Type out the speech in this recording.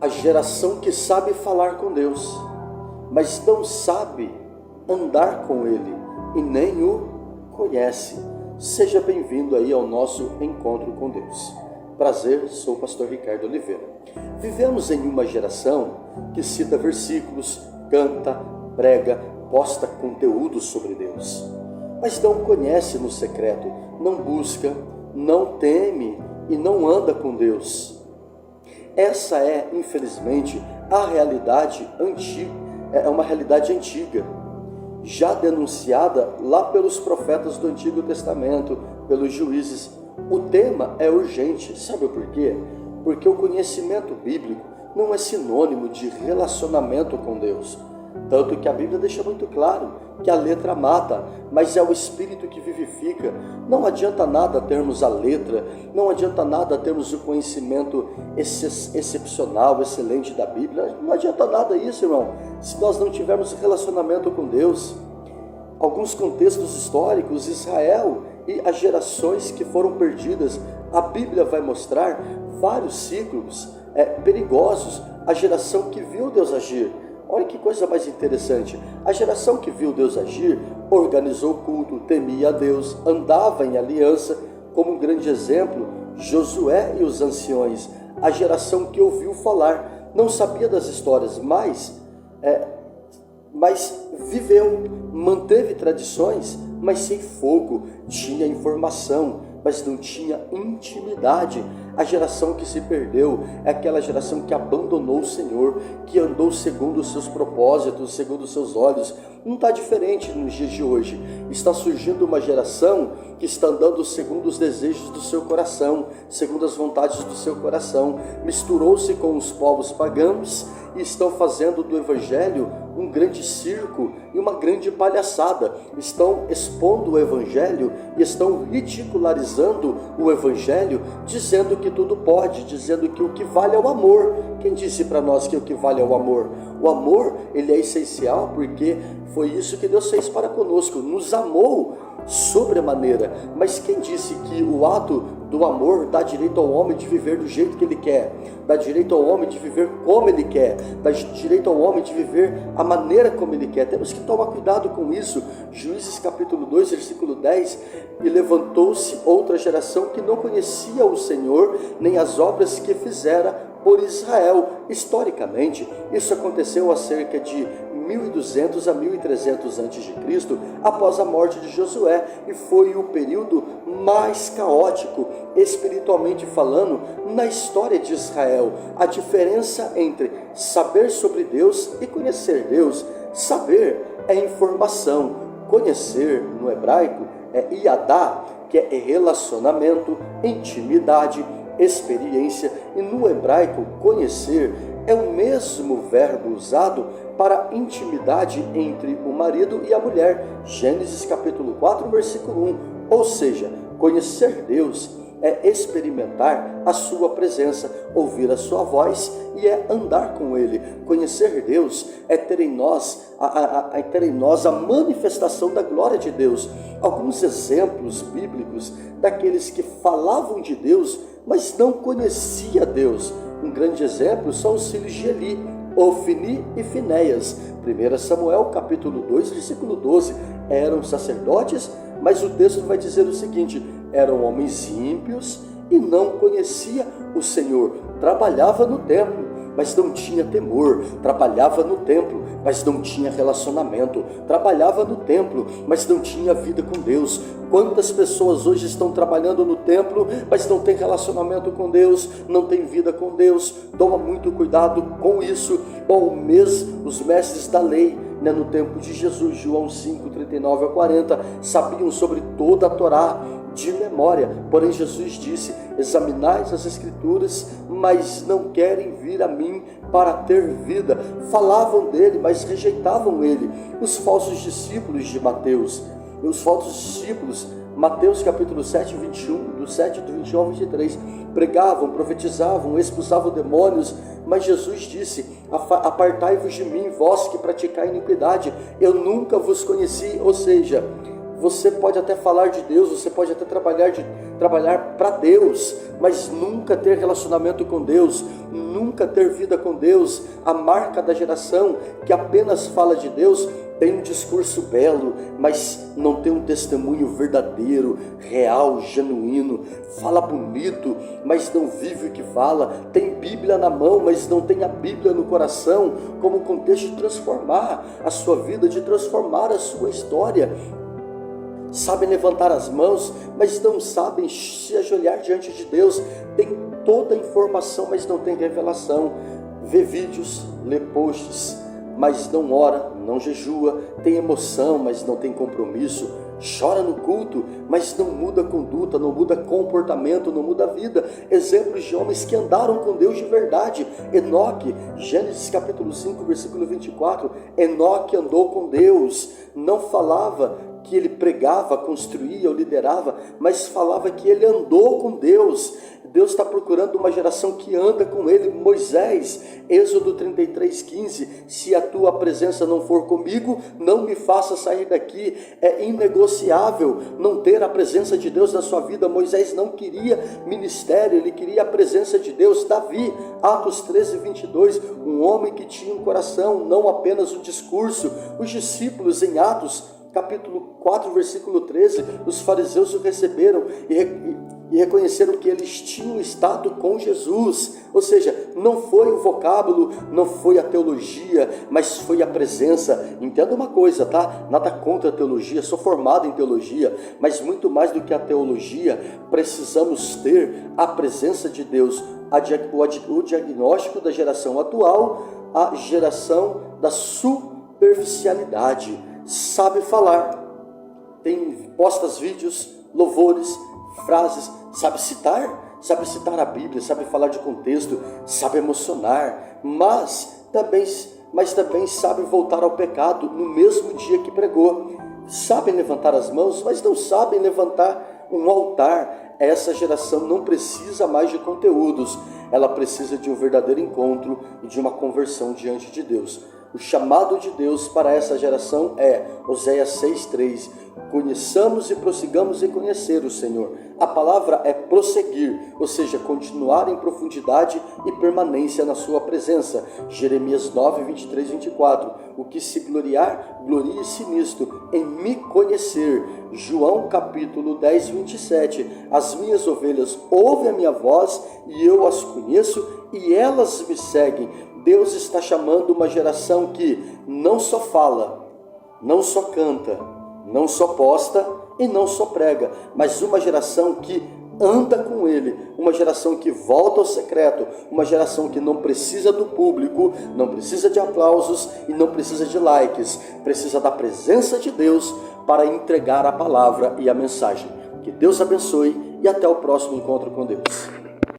a geração que sabe falar com Deus, mas não sabe andar com Ele e nem o conhece. Seja bem-vindo aí ao nosso encontro com Deus. Prazer, sou o pastor Ricardo Oliveira. Vivemos em uma geração que cita versículos, canta, prega, posta conteúdo sobre Deus, mas não conhece no secreto, não busca, não teme e não anda com Deus. Essa é, infelizmente, a realidade antiga, é uma realidade antiga, já denunciada lá pelos profetas do Antigo Testamento, pelos juízes. O tema é urgente, sabe por quê? Porque o conhecimento bíblico não é sinônimo de relacionamento com Deus. Tanto que a Bíblia deixa muito claro que a letra mata, mas é o Espírito que vivifica. Não adianta nada termos a letra, não adianta nada termos o conhecimento excepcional, excelente da Bíblia. Não adianta nada isso, irmão, se nós não tivermos relacionamento com Deus. Alguns contextos históricos, Israel e as gerações que foram perdidas, a Bíblia vai mostrar vários ciclos perigosos. A geração que viu Deus agir. Olha que coisa mais interessante, a geração que viu Deus agir, organizou culto, temia a Deus, andava em aliança, como um grande exemplo, Josué e os anciões. A geração que ouviu falar, não sabia das histórias, mas viveu, manteve tradições, mas sem fogo, tinha informação, mas não tinha intimidade. A geração que se perdeu é aquela geração que abandonou o Senhor, que andou segundo os seus propósitos, segundo os seus olhos. Não está diferente nos dias de hoje. Está surgindo uma geração que está andando segundo os desejos do seu coração, segundo as vontades do seu coração. Misturou-se com os povos pagãos e estão fazendo do Evangelho um grande circo e uma grande palhaçada. Estão expondo o Evangelho e estão ridicularizando o Evangelho, dizendo que tudo pode, dizendo que o que vale é o amor. Quem disse para nós que o que vale é o amor? O amor, ele é essencial porque foi isso que Deus fez para conosco, nos amou sobremaneira. Mas quem disse que o ato do amor dá direito ao homem de viver do jeito que ele quer, dá direito ao homem de viver como ele quer, dá direito ao homem de viver a maneira como ele quer? Temos que tomar cuidado com isso. Juízes capítulo 2, versículo 10, e levantou-se outra geração que não conhecia o Senhor, nem as obras que fizera por Israel. Historicamente, isso aconteceu há cerca de 1200 a 1300 a.C., após a morte de Josué, e foi o período mais caótico, espiritualmente falando, na história de Israel. A diferença entre saber sobre Deus e conhecer Deus: saber é informação, conhecer no hebraico é iadá, que é relacionamento, intimidade, experiência, e no hebraico conhecer é o mesmo verbo usado para intimidade entre o marido e a mulher. Gênesis capítulo 4, versículo 1. Ou seja, conhecer Deus é experimentar a sua presença, ouvir a sua voz e é andar com Ele. Conhecer Deus é ter em nós a manifestação da glória de Deus. Alguns exemplos bíblicos daqueles que falavam de Deus, mas não conhecia Deus. Um grande exemplo são os filhos de Eli, Ofni e Finéias. 1 Samuel capítulo 2, versículo 12. Eram sacerdotes, mas o texto vai dizer o seguinte: eram homens ímpios e não conhecia o Senhor. Trabalhava no templo, mas não tinha temor. Trabalhava no templo, mas não tinha relacionamento. Trabalhava no templo, mas não tinha vida com Deus. Quantas pessoas hoje estão trabalhando no templo, mas não tem relacionamento com Deus, não tem vida com Deus? Toma muito cuidado com isso. Bom, os mestres da lei, no tempo de Jesus, João 5, 39 a 40, sabiam sobre toda a Torá de memória. Porém Jesus disse: examinais as Escrituras, mas não querem vir a mim para ter vida. Falavam dele, mas rejeitavam ele. Os falsos discípulos de Mateus, Mateus capítulo 7, 21, do 7 do 21 ao 23, pregavam, profetizavam, expulsavam demônios, mas Jesus disse: apartai-vos de mim, vós que praticai iniquidade, eu nunca vos conheci. Ou seja, você pode até falar de Deus, você pode até trabalhar trabalhar para Deus, mas nunca ter relacionamento com Deus, nunca ter vida com Deus. A marca da geração que apenas fala de Deus tem um discurso belo, mas não tem um testemunho verdadeiro, real, genuíno. Fala bonito, mas não vive o que fala. Tem Bíblia na mão, mas não tem a Bíblia no coração, como contexto de transformar a sua vida, de transformar a sua história. Sabem levantar as mãos, mas não sabem se ajoelhar diante de Deus. Tem toda a informação, mas não tem revelação. Vê vídeos, lê posts, mas não ora, não jejua. Tem emoção, mas não tem compromisso. Chora no culto, mas não muda conduta, não muda comportamento, não muda vida. Exemplos de homens que andaram com Deus de verdade. Enoque, Gênesis capítulo 5, versículo 24. Enoque andou com Deus, não falava que ele pregava, construía ou liderava, mas falava que ele andou com Deus. Deus está procurando uma geração que anda com ele. Moisés, Êxodo 33:15, se a tua presença não for comigo, não me faça sair daqui. É inegociável não ter a presença de Deus na sua vida. Moisés não queria ministério, ele queria a presença de Deus. Davi, Atos 13:22, um homem que tinha um coração, não apenas um discurso. Os discípulos em Atos capítulo 4, versículo 13, os fariseus o receberam e reconheceram que eles tinham estado com Jesus. Ou seja, não foi o vocábulo, não foi a teologia, mas foi a presença. Entenda uma coisa, tá? Nada contra a teologia, sou formado em teologia, mas muito mais do que a teologia, precisamos ter a presença de Deus. O diagnóstico da geração atual, a geração da superficialidade. Sabe falar, tem postas vídeos, louvores, frases, sabe citar a Bíblia, sabe falar de contexto, sabe emocionar, mas também sabe voltar ao pecado no mesmo dia que pregou. Sabem levantar as mãos, mas não sabem levantar um altar. Essa geração não precisa mais de conteúdos, ela precisa de um verdadeiro encontro e de uma conversão diante de Deus. O chamado de Deus para essa geração é Oséias 6:3. Conheçamos e prossigamos em conhecer o Senhor. A palavra é prosseguir, ou seja, continuar em profundidade e permanência na sua presença. Jeremias 9:23-24. O que se gloriar, glorie-se nisto, em me conhecer. João capítulo 10:27. As minhas ovelhas ouvem a minha voz e eu as conheço e elas me seguem. Deus está chamando uma geração que não só fala, não só canta, não só posta e não só prega, mas uma geração que anda com Ele, uma geração que volta ao secreto, uma geração que não precisa do público, não precisa de aplausos e não precisa de likes, precisa da presença de Deus para entregar a palavra e a mensagem. Que Deus abençoe e até o próximo encontro com Deus.